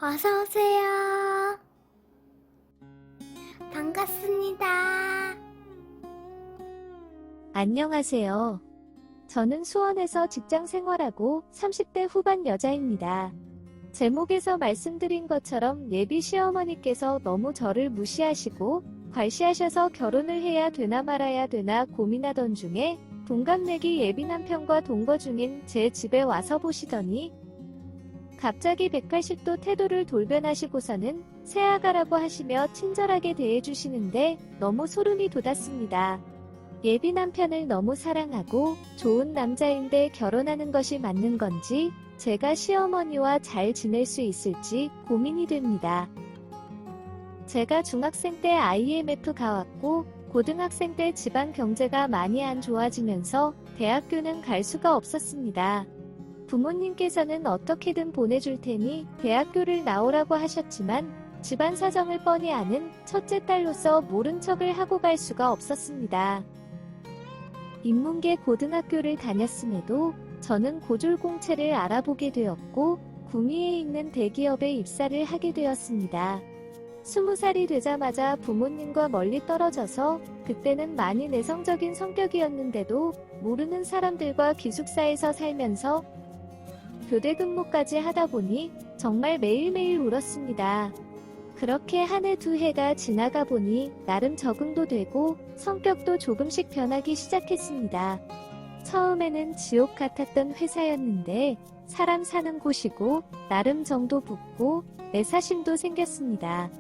어서오세요. 반갑습니다. 안녕하세요. 저는 수원에서 직장 생활하고 30대 후반 여자입니다. 제목에서 말씀드린 것처럼 예비 시어머니께서 너무 저를 무시하시고 괄시하셔서 결혼을 해야 되나 말아야 되나 고민하던 중에 동갑내기 예비 남편과 동거 중인 제 집에 와서 보시더니 갑자기 180도 태도를 돌변하시고서는 새아가라고 하시며 친절하게 대해주시는데 너무 소름이 돋았습니다. 예비 남편을 너무 사랑하고 좋은 남자인데 결혼하는 것이 맞는 건지 제가 시어머니와 잘 지낼 수 있을지 고민이 됩니다. 제가 중학생 때 IMF 가왔고 고등학생 때 집안 경제가 많이 안 좋아지면서 대학교는 갈 수가 없었습니다. 부모님께서는 어떻게든 보내줄 테니 대학교를 나오라고 하셨지만 집안 사정을 뻔히 아는 첫째 딸로서 모른 척을 하고 갈 수가 없었습니다. 인문계 고등학교를 다녔음에도 저는 고졸공채를 알아보게 되었고 구미에 있는 대기업에 입사를 하게 되었습니다. 20살이 되자마자 부모님과 멀리 떨어져서 그때는 많이 내성적인 성격이었는데도 모르는 사람들과 기숙사에서 살면서 교대 근무까지 하다 보니 정말 매일매일 울었습니다. 그렇게 한 해 두 해가 지나가 보니 나름 적응도 되고 성격도 조금씩 변하기 시작했습니다. 처음에는 지옥 같았던 회사였는데 사람 사는 곳이고 나름 정도 붙고 애사심도 생겼습니다.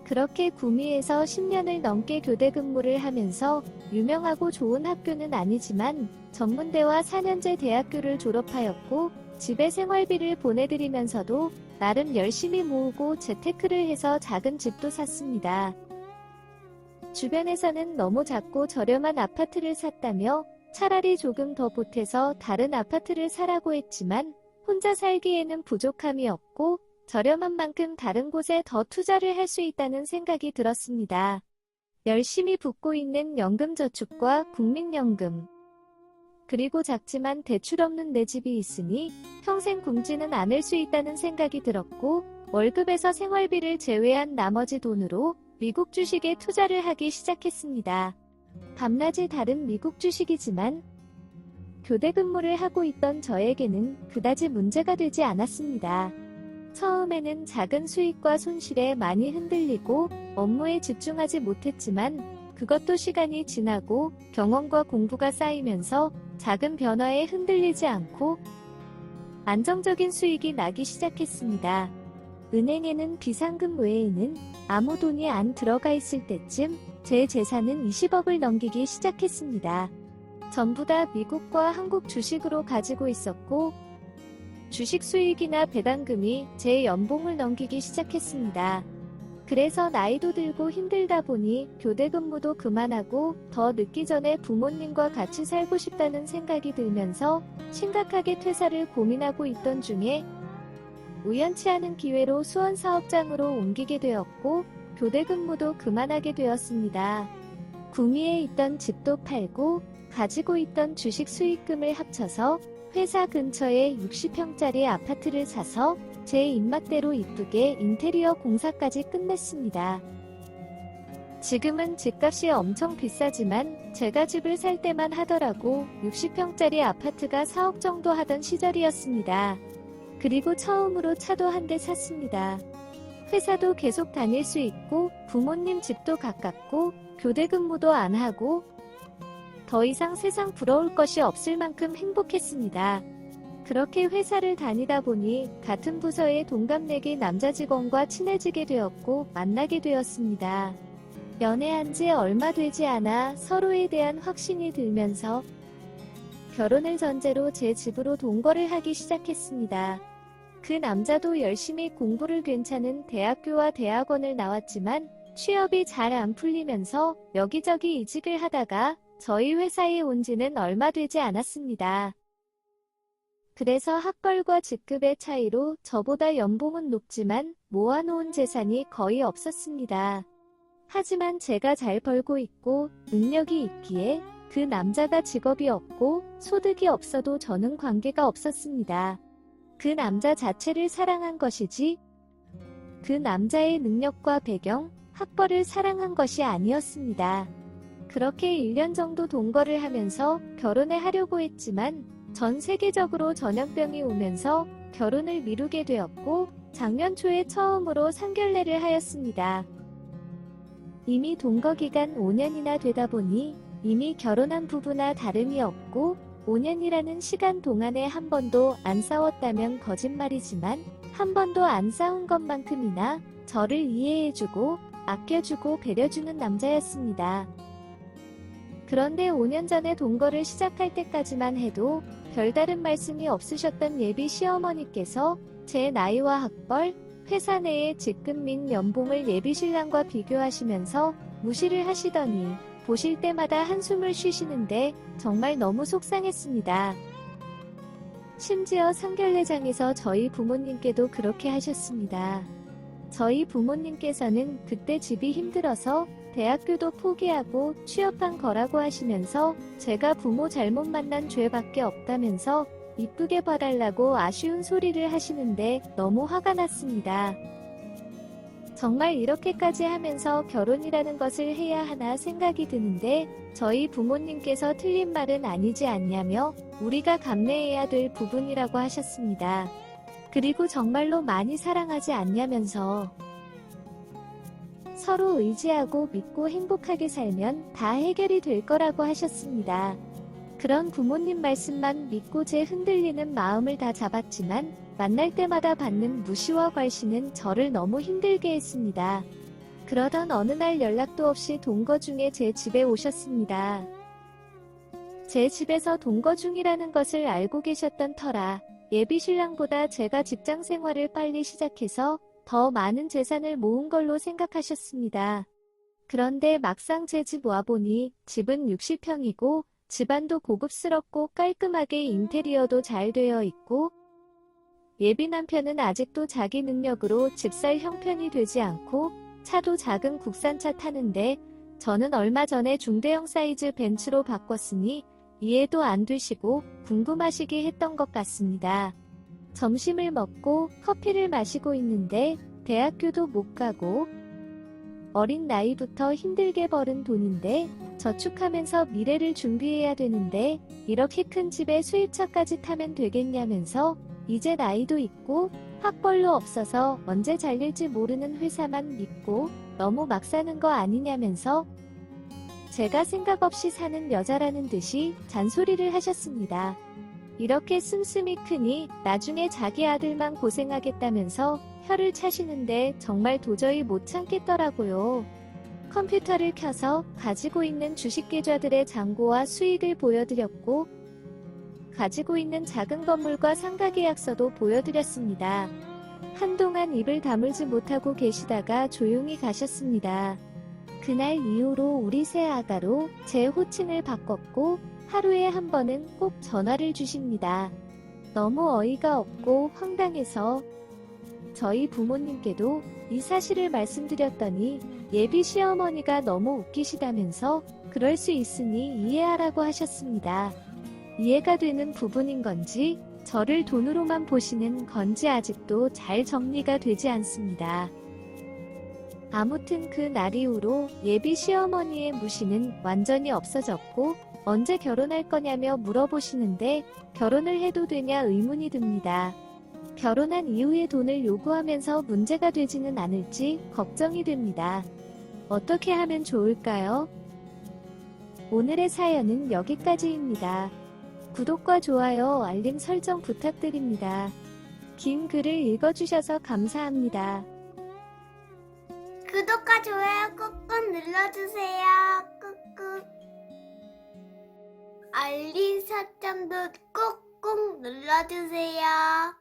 그렇게 구미에서 10년을 넘게 교대 근무를 하면서 유명하고 좋은 학교는 아니지만 전문대와 4년제 대학교를 졸업하였고 집에 생활비를 보내드리면서도 나름 열심히 모으고 재테크를 해서 작은 집도 샀습니다. 주변에서는 너무 작고 저렴한 아파트를 샀다며 차라리 조금 더 보태서 다른 아파트를 사라고 했지만 혼자 살기에는 부족함이 없고 저렴한 만큼 다른 곳에 더 투자를 할 수 있다는 생각이 들었습니다. 열심히 붓고 있는 연금저축과 국민연금 그리고 작지만 대출 없는 내 집이 있으니 평생 굶지는 않을 수 있다는 생각이 들었고 월급에서 생활비를 제외한 나머지 돈으로 미국 주식에 투자를 하기 시작했습니다. 밤낮이 다른 미국 주식이지만 교대 근무를 하고 있던 저에게는 그다지 문제가 되지 않았습니다. 처음에는 작은 수익과 손실에 많이 흔들리고 업무에 집중하지 못했지만 그것도 시간이 지나고 경험과 공부가 쌓이면서 작은 변화에 흔들리지 않고 안정적인 수익이 나기 시작했습니다. 은행에는 비상금 외에는 아무 돈이 안 들어가 있을 때쯤 제 재산은 20억을 넘기기 시작했습니다. 전부 다 미국과 한국 주식으로 가지고 있었고 주식 수익이나 배당금이 제 연봉을 넘기기 시작했습니다. 그래서 나이도 들고 힘들다 보니 교대 근무도 그만하고 더 늦기 전에 부모님과 같이 살고 싶다는 생각이 들면서 심각하게 퇴사를 고민하고 있던 중에 우연치 않은 기회로 수원 사업장으로 옮기게 되었고 교대 근무도 그만하게 되었습니다. 구미에 있던 집도 팔고 가지고 있던 주식 수익금을 합쳐서 회사 근처에 60평짜리 아파트를 사서 제 입맛대로 이쁘게 인테리어 공사까지 끝냈습니다. 지금은 집값이 엄청 비싸지만 제가 집을 살 때만 하더라도 60평짜리 아파트가 4억 정도 하던 시절이었습니다. 그리고 처음으로 차도 한 대 샀습니다. 회사도 계속 다닐 수 있고 부모님 집도 가깝고 교대 근무도 안 하고 더 이상 세상 부러울 것이 없을 만큼 행복했습니다. 그렇게 회사를 다니다 보니 같은 부서의 동갑내기 남자 직원과 친해지게 되었고 만나게 되었습니다. 연애한 지 얼마 되지 않아 서로에 대한 확신이 들면서 결혼을 전제로 제 집으로 동거를 하기 시작했습니다. 그 남자도 열심히 공부를 괜찮은 대학교와 대학원을 나왔지만 취업이 잘 안 풀리면서 여기저기 이직을 하다가 저희 회사에 온 지는 얼마 되지 않았습니다. 그래서 학벌과 직급의 차이로 저보다 연봉은 높지만 모아놓은 재산이 거의 없었습니다. 하지만 제가 잘 벌고 있고 능력이 있기에 그 남자가 직업이 없고 소득이 없어도 저는 관계가 없었습니다. 그 남자 자체를 사랑한 것이지 그 남자의 능력과 배경, 학벌을 사랑한 것이 아니었습니다. 그렇게 1년 정도 동거를 하면서 결혼을 하려고 했지만 전 세계적으로 전염병이 오면서 결혼을 미루게 되었고 작년 초에 처음으로 상견례를 하였습니다. 이미 동거 기간 5년이나 되다 보니 이미 결혼한 부부나 다름이 없고 5년이라는 시간 동안에 한 번도 안 싸웠다면 거짓말이지만 한 번도 안 싸운 것만큼이나 저를 이해해주고 아껴주고 배려주는 남자였습니다. 그런데 5년 전에 동거를 시작할 때까지만 해도 별다른 말씀이 없으셨던 예비 시어머니께서 제 나이와 학벌, 회사 내의 직급 및 연봉을 예비 신랑과 비교하시면서 무시를 하시더니 보실 때마다 한숨을 쉬시는데 정말 너무 속상했습니다. 심지어 상견례장에서 저희 부모님께도 그렇게 하셨습니다. 저희 부모님께서는 그때 집이 힘들어서 대학교도 포기하고 취업한 거라고 하시면서 제가 부모 잘못 만난 죄밖에 없다면서 이쁘게 봐달라고 아쉬운 소리를 하시는데 너무 화가 났습니다. 정말 이렇게까지 하면서 결혼이라는 것을 해야 하나 생각이 드는데 저희 부모님께서 틀린 말은 아니지 않냐며 우리가 감내해야 될 부분이라고 하셨습니다. 그리고 정말로 많이 사랑하지 않냐면서 서로 의지하고 믿고 행복하게 살면 다 해결이 될 거라고 하셨습니다. 그런 부모님 말씀만 믿고 제 흔들리는 마음을 다 잡았지만 만날 때마다 받는 무시와 괄시는 저를 너무 힘들게 했습니다. 그러던 어느 날 연락도 없이 동거 중에 제 집에 오셨습니다. 제 집에서 동거 중이라는 것을 알고 계셨던 터라 예비 신랑보다 제가 직장 생활을 빨리 시작해서 더 많은 재산을 모은 걸로 생각하셨습니다. 그런데 막상 제 집 와보니 집은 60평이고 집안도 고급스럽고 깔끔하게 인테리어도 잘 되어 있고 예비 남편은 아직도 자기 능력으로 집 살 형편이 되지 않고 차도 작은 국산차 타는데 저는 얼마 전에 중대형 사이즈 벤츠로 바꿨으니 이해도 안 되시고 궁금하시게 했던 것 같습니다. 점심을 먹고 커피를 마시고 있는데 대학교도 못 가고 어린 나이부터 힘들게 벌은 돈인데 저축하면서 미래를 준비해야 되는데 이렇게 큰 집에 수입차까지 타면 되겠냐면서 이제 나이도 있고 학벌도 없어서 언제 잘릴지 모르는 회사만 믿고 너무 막 사는 거 아니냐면서 제가 생각 없이 사는 여자라는 듯이 잔소리를 하셨습니다. 이렇게 씀씀이 크니 나중에 자기 아들만 고생하겠다면서 혀를 차시는데 정말 도저히 못 참겠더라고요. 컴퓨터를 켜서 가지고 있는 주식 계좌들의 잔고와 수익을 보여드렸고 가지고 있는 작은 건물과 상가 계약서도 보여드렸습니다. 한동안 입을 다물지 못하고 계시다가 조용히 가셨습니다. 그날 이후로 우리 새 아가로 제 호칭을 바꿨고 하루에 한 번은 꼭 전화를 주십니다. 너무 어이가 없고 황당해서 저희 부모님께도 이 사실을 말씀드렸더니 예비 시어머니가 너무 웃기시다면서 그럴 수 있으니 이해하라고 하셨습니다. 이해가 되는 부분인 건지 저를 돈으로만 보시는 건지 아직도 잘 정리가 되지 않습니다. 아무튼 그 날 이후로 예비 시어머니의 무시는 완전히 없어졌고 언제 결혼할 거냐며 물어보시는데 결혼을 해도 되냐 의문이 듭니다. 결혼한 이후에 돈을 요구하면서 문제가 되지는 않을지 걱정이 됩니다. 어떻게 하면 좋을까요? 오늘의 사연은 여기까지입니다. 구독과 좋아요, 알림 설정 부탁드립니다. 긴 글을 읽어주셔서 감사합니다. 구독과 좋아요 꾹꾹 눌러주세요. 꾹꾹. 알림 설정도 꾹꾹 눌러주세요.